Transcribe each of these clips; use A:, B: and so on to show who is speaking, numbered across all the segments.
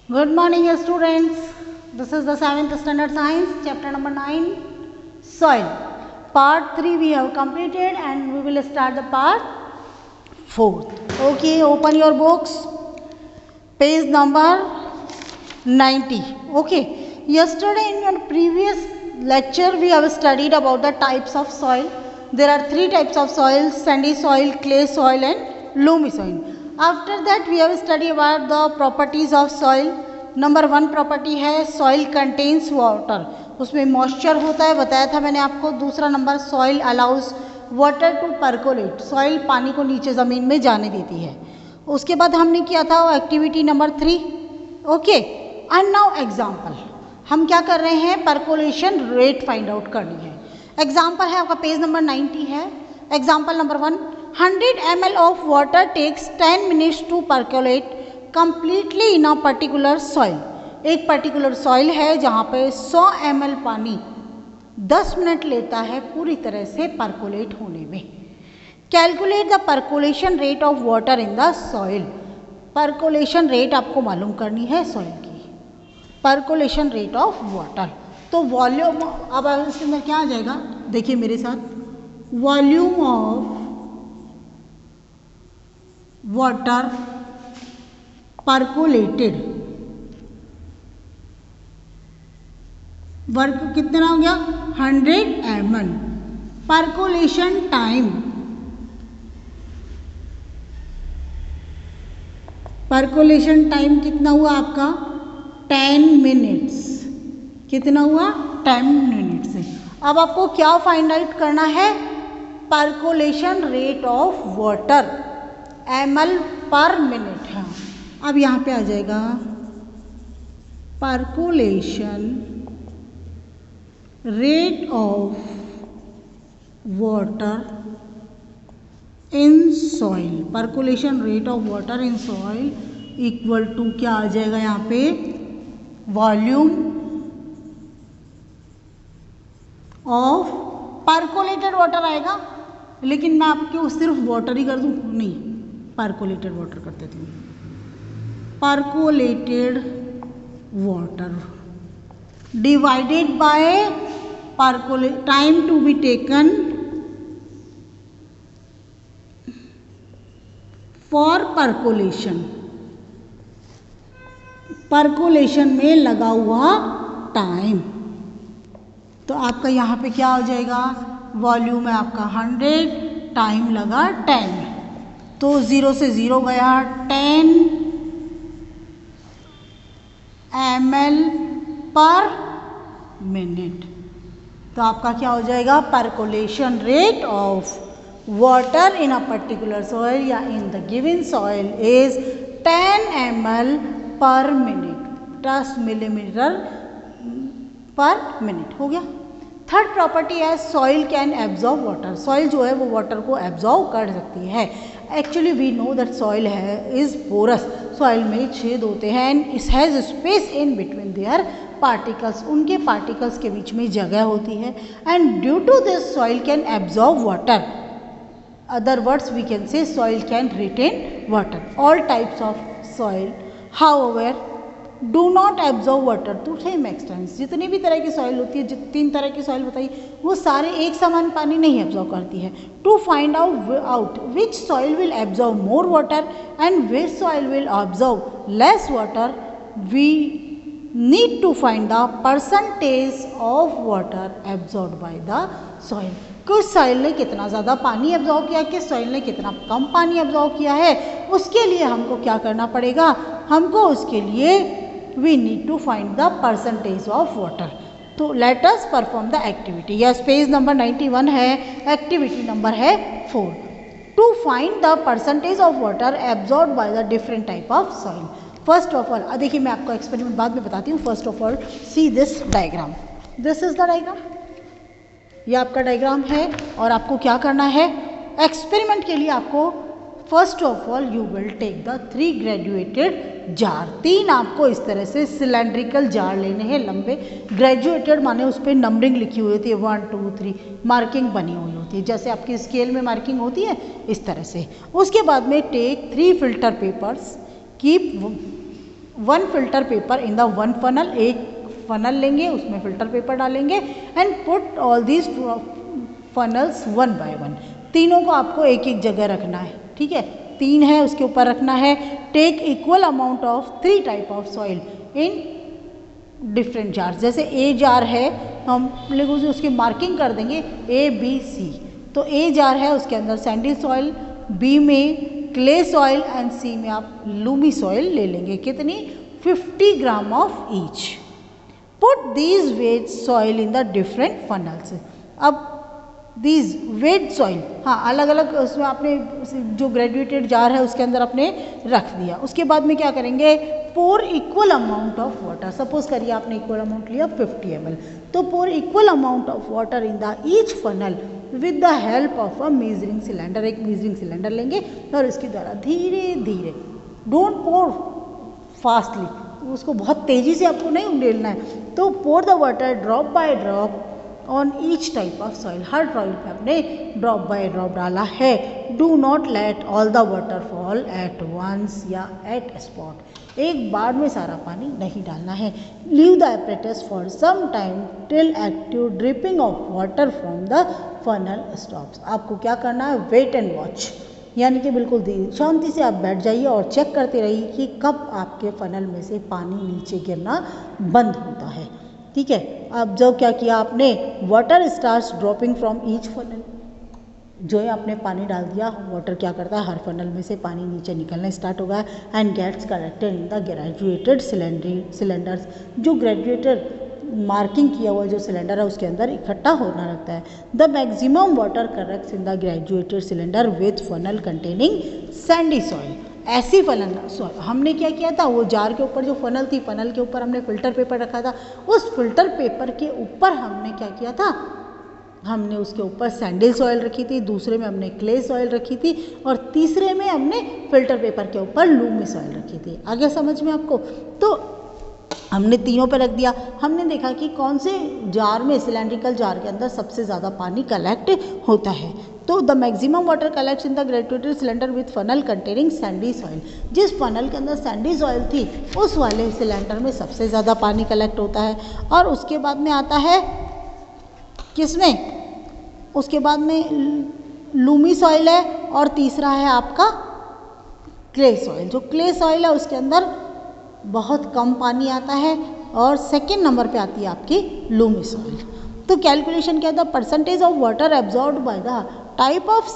A: Good morning, students. This is the 7th standard science, chapter number 9, soil. Part 3 we have completed and we will start the part 4. Okay, open your books. Page number 90. Okay, yesterday in your previous lecture we have studied about the types of soil. There are 3 types of soil: sandy soil, clay soil and loamy soil. After that we have studied about the properties of soil. Number 1 property है soil contains water, उसमें moisture होता है, बताया था मैंने आपको. दूसरा number soil allows water to percolate, soil पानी को नीचे ज़मीन में जाने देती है. उसके बाद हमने किया था activity number 3. Okay, and now example. हम क्या कर रहे हैं, परकोलेशन रेट फाइंड आउट करनी है. एग्जाम्पल है आपका पेज नंबर 90 है. Example number 1, 100 ml of water takes 10 minutes to percolate completely in a particular soil. एक पर्टिकुलर सॉइल है जहाँ पे 100 ml पानी 10 मिनट लेता है पूरी तरह से परकोलेट होने में. Calculate the percolation rate of water in the soil. Percolation rate आपको मालूम करनी है सॉइल की. परकोलेशन रेट ऑफ वाटर, तो वॉल्यूम, अब इसके अंदर क्या आ जाएगा, देखिए मेरे साथ, वॉल्यूम ऑफ वाटर परकोलेटेड, वर्क कितना हो गया 100 ml. Percolation time, percolation time कितना हुआ आपका 10 मिनट्स. कितना हुआ 10 मिनट्स से. अब आपको क्या फाइंड आउट करना है, percolation rate of water ml पर मिनट है. अब यहाँ पे आ जाएगा percolation rate of water in soil. Percolation rate of water in soil equal to क्या आ जाएगा यहाँ पे, वॉल्यूम ऑफ परकोलेटेड वाटर आएगा. लेकिन मैं आपको सिर्फ वाटर ही कर दूँ, नहीं, परकोलेटेड वाटर कर देती हूँ. Percolated water divided by percolate time to be taken for percolation. Percolation में लगा हुआ टाइम. तो आपका यहाँ पे क्या हो जाएगा, वॉल्यूम है आपका 100, टाइम लगा 10, तो 0 से 0 गया, 10 ml पर मिनट. तो आपका क्या हो जाएगा, percolation rate of water in a particular soil या in the given soil is 10 ml पर मिनट, 10 मिलीमीटर पर मिनट. हो गया. थर्ड प्रॉपर्टी है soil can absorb water. Soil जो है वो वाटर को एब्जॉर्ब कर सकती है. Actually we know that soil है इज पोरस. सॉइल में छेद होते हैं and it has space in between their particles. उनके पार्टिकल्स के बीच में जगह होती है and due to this soil can absorb water. Other words we can say soil can retain water. All types of soil however do not absorb water to same extents. जितनी भी तरह की सॉइल होती है, 3 तरह की सॉइल बताई, वो सारे एक समान पानी नहीं एब्जॉर्ब करती है. To find out which soil will absorb more water and which soil will absorb less water, we need to find the percentage of water absorb by the soil. किस सॉइल ने कितना ज़्यादा पानी एब्जॉर्ब किया, किस soil ने कितना कम पानी एब्जॉर्ब किया है, उसके लिए हमको क्या करना पड़ेगा, हमको उसके लिए we need to find the percentage of water. तो let us perform the activity. yes, page number 91 है, एक्टिविटी नंबर है 4. to find the percentage of water absorbed by the different type of soil. First of all देखिए, मैं आपको experiment बाद में बताती हूँ. First of all see this diagram. This is the diagram. ये आपका डायग्राम है और आपको क्या करना है, एक्सपेरिमेंट के लिए आपको first of all you will take the 3 graduated jar. 3 आपको इस तरह से सिलेंड्रिकल जार लेने हैं, लंबे. ग्रेजुएटेड माने उस पर नंबरिंग लिखी हुई होती है, 1 2 3 मार्किंग बनी हुई होती है, जैसे आपकी स्केल में मार्किंग होती है इस तरह से. उसके बाद में take 3 filter papers, keep 1 filter paper in the 1 funnel, एक फनल लेंगे उसमें फिल्टर पेपर डालेंगे and put all these funnels 1 by 1, तीनों को आपको एक एक जगह रखना है, ठीक है, 3 है उसके ऊपर रखना है। Take equal amount of 3 type of soil in different jar, जैसे ए जार है हम लोग उसकी मार्किंग कर देंगे ABC, तो ए जार है उसके अंदर सैंडी सॉइल, बी में क्ले सॉइल एंड सी में आप लूमी सॉइल ले लेंगे, कितनी 50 gram of each. Put these wait soil in the different funnels, अब दीज वेट सॉइल, हाँ अलग अलग उसमें आपने जो ग्रेजुएटेड जार है उसके अंदर आपने रख दिया। उसके बाद में क्या करेंगे, pour equal amount of water, suppose करिए आपने इक्वल अमाउंट लिया 50 ml, तो pour equal amount of water in the each funnel with the help of a measuring cylinder, एक मेजरिंग सिलेंडर लेंगे और इसके द्वारा धीरे धीरे, डोंट पोर फास्टली, उसको बहुत तेज़ी से आपको नहीं उंडेलना है, तो pour the water drop by drop on each type of soil, हर सॉइल पे आपने ड्रॉप बाय ड्रॉप डाला है। Do not let all the water fall at once या एट स्पॉट, एक बार में सारा पानी नहीं डालना है। Leave the apparatus for some time till active dripping of water from the funnel stops, आपको क्या करना है, वेट एंड वॉच, यानी कि बिल्कुल शांति से आप बैठ जाइए और चेक करते रहिए कि कब आपके फनल में से पानी नीचे गिरना बंद होता है, ठीक है। अब जब क्या किया आपने, water starts dropping from each funnel, जो है आपने पानी डाल दिया, वाटर क्या करता है, हर फनल में से पानी नीचे निकलना स्टार्ट होगा and gets collected in the graduated cylinders, जो ग्रेजुएटेड मार्किंग किया हुआ जो सिलेंडर है उसके अंदर इकट्ठा होना लगता है। The maximum water collects in the graduated cylinder with funnel containing Sandy soil, ऐसी फनल सॉइल, हमने क्या किया था, वो जार के ऊपर जो फनल थी, फनल के ऊपर हमने फिल्टर पेपर रखा था, उस फिल्टर पेपर के ऊपर हमने क्या किया था, हमने उसके ऊपर सैंडल सॉइल रखी थी, दूसरे में हमने क्ले सॉइल रखी थी और तीसरे में हमने फिल्टर पेपर के ऊपर लूमी सॉइल रखी थी। आगे समझ में आपको, तो हमने तीनों पे रख दिया। हमने देखा कि कौन से जार में, सिलेंड्रिकल जार के अंदर सबसे ज़्यादा पानी कलेक्ट होता है, तो the maximum water collects in the graduated cylinder with funnel containing Sandy soil, जिस फनल के अंदर सैंडी सॉइल थी उस वाले सिलेंडर में सबसे ज़्यादा पानी कलेक्ट होता है। और उसके बाद में आता है किसमें, उसके बाद में लूमी सॉइल है और तीसरा है आपका क्ले सॉइल। जो क्ले सॉइल है उसके अंदर बहुत कम पानी आता है और सेकंड नंबर पे आती है आपकी लूमी सॉइल। तो कैलकुलेशन क्या था, percentage of water absorbed by the type of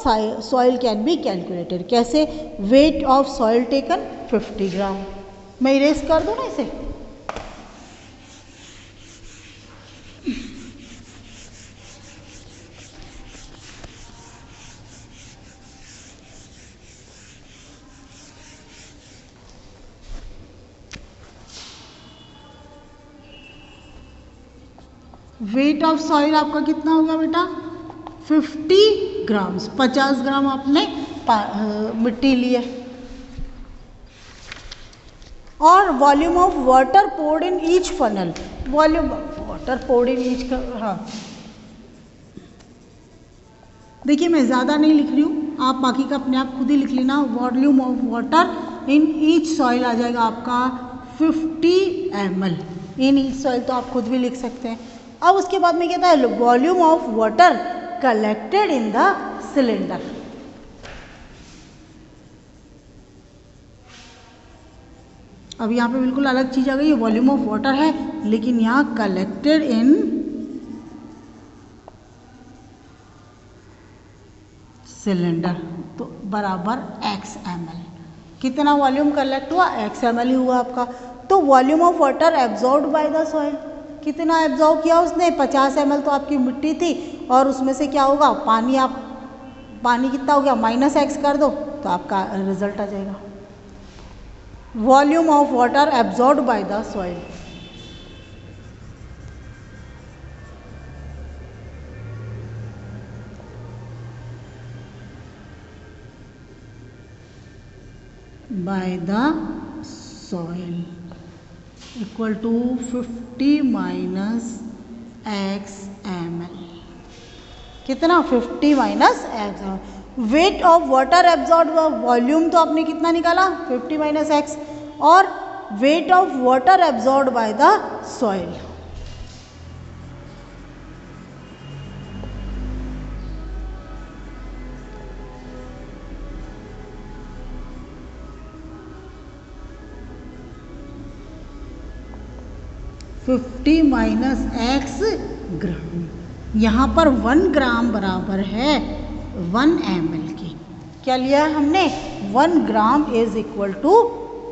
A: soil can be calculated, कैसे, वेट ऑफ सॉइल टेकन 50 ग्राम, मैं इरेज कर दूँ ना इसे, वेट ऑफ सॉइल आपका कितना होगा बेटा, 50 ग्राम्स, 50 ग्राम आपने मिट्टी ली है। और volume of water poured in each funnel, volume of water poured in each, हाँ देखिए मैं ज़्यादा नहीं लिख रही हूँ, आप बाकी का अपने आप खुद ही लिख लेना। Volume of water in each soil आ जाएगा आपका 50 ml इन ईच सॉइल, तो आप खुद भी लिख सकते हैं। अब उसके बाद में क्या था, volume of water collected in the cylinder, अब यहाँ पे बिल्कुल अलग चीज आ गई है, वॉल्यूम ऑफ वाटर है लेकिन यहाँ कलेक्टेड इन सिलेंडर, तो बराबर x ml, कितना वॉल्यूम कलेक्ट हुआ, x ml ही हुआ आपका। तो volume of water absorbed by the soil, कितना एब्जॉर्ब किया उसने, 50 ml तो आपकी मिट्टी थी और उसमें से क्या होगा, पानी, आप पानी कितना हो गया, -x कर दो तो आपका रिजल्ट आ जाएगा। Volume of water absorbed by the soil, by the soil equal to 50 minus x ml, कितना 50 minus x। Weight of water absorb, volume तो आपने कितना निकाला 50 माइनस x, और weight of water absorbed by the soil. Fifty minus x gram, यहाँ पर 1 ग्राम बराबर है 1 ml की। क्या लिया है हमने? 1 gram is equal to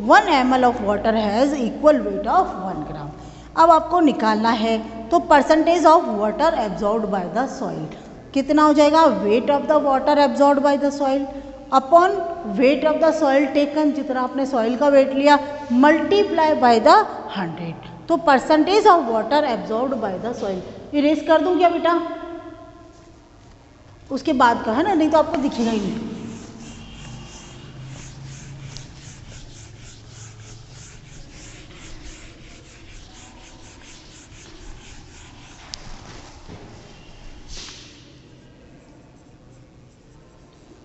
A: 1 ml of water has equal weight of 1 gram. अब आपको निकालना है तो percentage of water absorbed by the soil कितना हो जाएगा? Weight of the water absorbed by the soil upon weight of the soil taken, जितना आपने सॉइल का वेट लिया, मल्टीप्लाई बाय द 100। तो percentage of water absorbed by the soil erase कर दूं क्या बेटा? उसके बाद का है ना, नहीं तो आपको दिखेगा ही नहीं।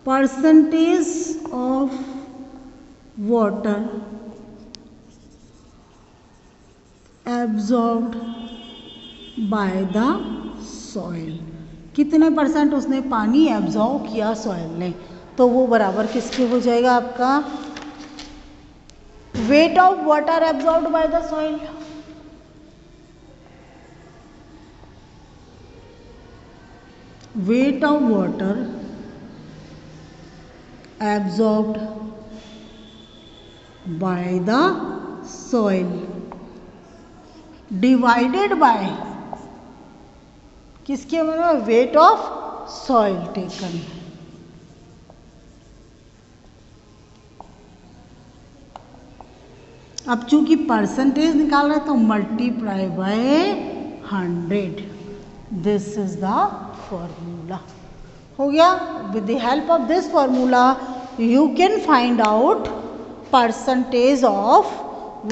A: Percentage of water absorbed by the soil, कितने परसेंट उसने पानी एब्जॉर्ब किया सॉइल ने, तो वो बराबर किसके हो जाएगा आपका? Wait of water absorbed by the soil. Wait of water absorbed by the soil divided by किसके मतलब वेट ऑफ सॉइल टेकन। अब चूंकि परसेंटेज निकाल रहे हैं तो multiply by 100, this is the formula. हो गया? With the help of this formula you can find out percentage of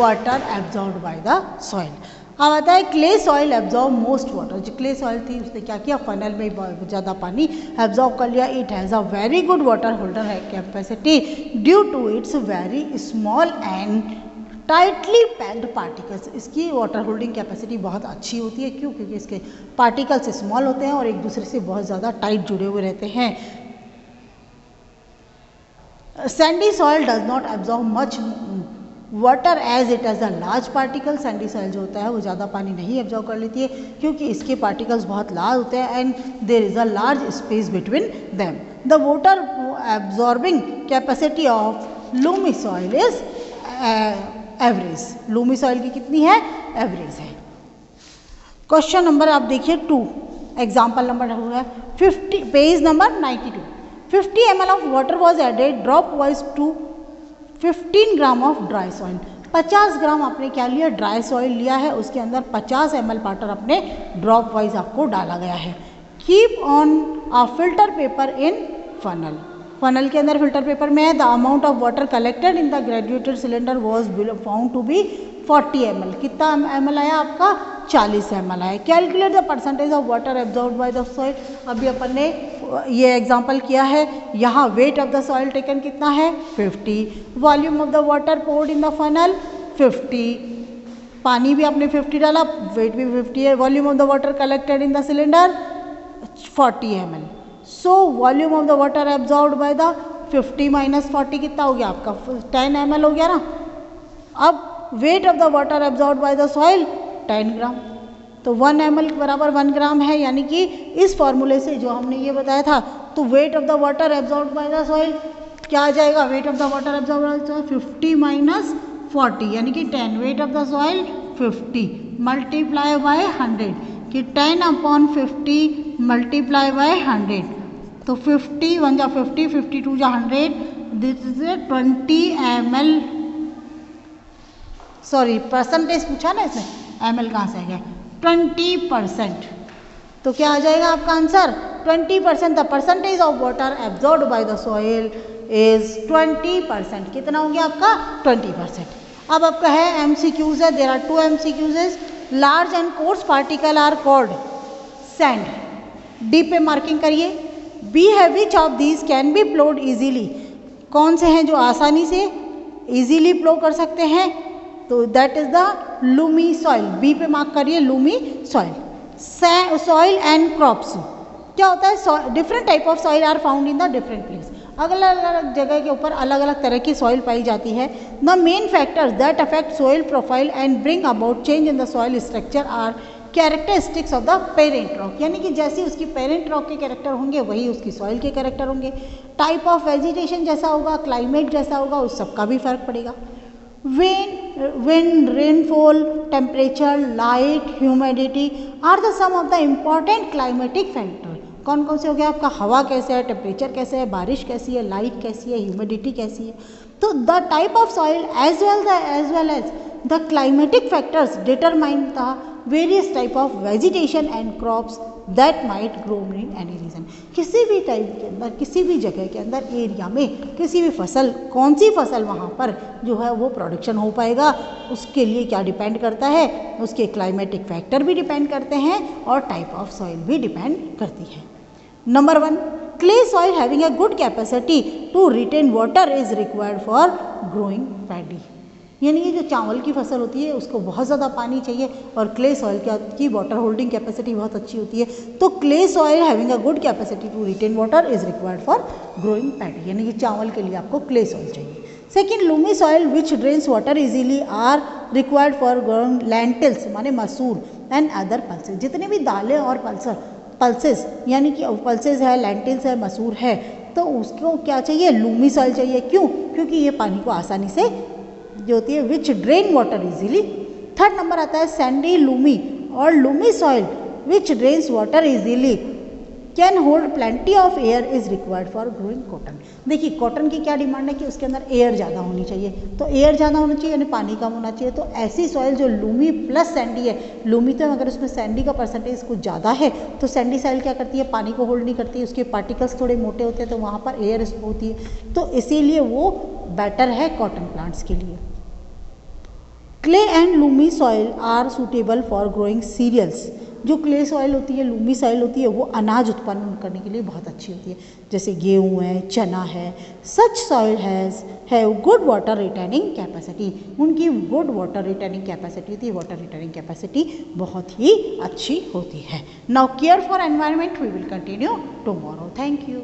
A: water absorbed by the soil. अब आता है clay soil absorb most water. जो क्ले सॉइल थी उसने क्या किया? फनल में बहुत ज़्यादा पानी एब्जॉर्ब कर लिया। It has a very good water holder है capacity due to its very small and tightly packed particles. इसकी वाटर होल्डिंग कैपेसिटी बहुत अच्छी होती है। क्यों? क्योंकि इसके पार्टिकल्स स्मॉल होते हैं और एक दूसरे से बहुत ज़्यादा टाइट जुड़े हुए रहते हैं। Sandy soil does not absorb much water as it as a large particle. Sandy soil जो होता है वो ज़्यादा पानी नहीं एब्जॉर्ब कर लेती है क्योंकि इसके पार्टिकल्स बहुत लार्ज होते हैं and there is a large space between them. The water absorbing capacity of Lumi soil is average. Lumi soil की कितनी है? एवरेज है। क्वेश्चन नंबर आप देखिए 2, एग्जाम्पल नंबर होगा 50, page number 92। 50 ml of water was added drop wise to 15 gram of dry soil. 50 gram आपने क्या लिया? ड्राई सॉइल लिया है, उसके अंदर 50 ml वाटर अपने ड्रॉप वाइज आपको डाला गया है। Keep on a filter paper in funnel. Funnel के अंदर फिल्टर पेपर में है। The amount of water collected in the graduated cylinder was found to be 40 ml। कितना ml आया आपका? 40 ml आया। Calculate the percentage of water absorbed by the soil. अभी अपन ने ये एग्जांपल किया है। यहाँ weight of the soil taken कितना है? 50। Volume of the water poured in the funnel 50। पानी भी आपने 50 डाला, वेट भी 50 है। Volume of the water collected in the cylinder 40 ml। So volume of the water absorbed by the 50 minus 40 कितना हो गया आपका? 10 ml हो गया ना। अब wait of the water absorbed by the soil 10 ग्राम, तो 1 ml बराबर 1 ग्राम है। यानी कि इस फॉर्मूले से जो हमने ये बताया था, तो wait of the water absorbed by the soil क्या आ जाएगा? Weight of the water absorbed by the soil 50 minus 40 यानी कि 10। Wait of the soil 50 multiply by 100 कि 10 अपॉन 50 मल्टीप्लाई बाय 100, तो 50 1 जा 50, 52 जा 100, this is 20 ml। Sorry percentage पूछा ना इसने, ml कहाँ से आ गया? 20%। तो क्या आ जाएगा आपका answer? 20%। The percentage of water absorbed by the soil is 20%। कितना हो गया आपका? 20%। अब आपका है MCQs है। There are 2 MCQs। Large and coarse particle are called sand. D पे मार्किंग करिए। बी है which of these can be ploughed easily. कौन से हैं जो आसानी से इजीली प्लो कर सकते हैं? तो that is the loamy soil, B पे मार्क करिए loamy soil. Soil and crops, क्या होता है, different type of soil are found in the different place, अलग अलग जगह के ऊपर अलग अलग तरह की सॉइल पाई जाती है। The main factors that affect soil profile and bring about change in the soil structure are characteristics of the parent rock, यानी कि जैसे उसकी पेरेंट रॉक के कैरेक्टर होंगे वही उसकी सॉइल के कैरेक्टर होंगे। टाइप ऑफ वेजिटेशन जैसा होगा, क्लाइमेट जैसा होगा, उस सबका भी फर्क पड़ेगा। wind, rainfall, temperature, light, humidity are the some of the important climatic factor। कौन कौन से हो गया आपका, हवा कैसे है, टेम्परेचर कैसे है, बारिश कैसी है, लाइट कैसी है, ह्यूमिडिटी कैसी है। तो the type of soil as well as the climatic factors determine the various type of vegetation and crops that might grow in any region. किसी भी टाइप के अंदर, किसी भी जगह के अंदर, एरिया में किसी भी फसल, कौन सी फसल वहाँ पर जो है वो प्रोडक्शन हो पाएगा, उसके लिए क्या डिपेंड करता है, उसके क्लाइमेटिक फैक्टर भी डिपेंड करते हैं और टाइप ऑफ सॉइल भी डिपेंड करती है। Number 1, clay soil having a good capacity to retain water is required for growing paddy। यानी कि जो चावल की फसल होती है उसको बहुत ज़्यादा पानी चाहिए और क्ले सॉइल की वाटर होल्डिंग कैपेसिटी बहुत अच्छी होती है। तो clay soil having a good capacity to retain water is required for growing paddy, यानी कि चावल के लिए आपको क्ले सॉइल चाहिए। Second, loamy soil which drains water easily are required for growing lentils, माने मसूर एंड अदर पल्सेस। जितने भी दालें और पल्सेस यानी कि पल्सेस है, लैंटिल्स है, मसूर है, तो उसको क्या चाहिए, लूमी सॉइल चाहिए। क्यों? क्योंकि ये पानी को आसानी से जो होती है which drain water easily. Third number आता है सैंडी लूमी और loamy soil which drains water easily can hold plenty of air is required for growing cotton. देखिए कॉटन की क्या डिमांड है कि उसके अंदर एयर ज़्यादा होनी चाहिए, तो एयर ज़्यादा होना चाहिए यानी पानी कम होना चाहिए। तो ऐसी सॉइल जो लूमी प्लस सैंडी है, लूमी तो अगर उसमें सैंडी का परसेंटेज कुछ ज़्यादा है तो सैंडी सॉइल क्या करती है, पानी को होल्ड नहीं करती है, उसके पार्टिकल्स थोड़े मोटे होते हैं तो वहाँ पर एयर होती है, तो इसीलिए वो बेटर है कॉटन प्लांट्स के लिए। Clay and loamy soil are suitable for growing cereals. जो क्ले सॉइल होती है, लूमी सॉइल होती है, वो अनाज उत्पन्न करने के लिए बहुत अच्छी होती है, जैसे गेहूँ है, चना है। Such soil have good water retaining capacity, उनकी गुड वाटर रिटेनिंग कैपेसिटी होती है, वाटर रिटेनिंग कैपेसिटी बहुत ही अच्छी होती है। Now care for environment we will continue tomorrow. Thank you.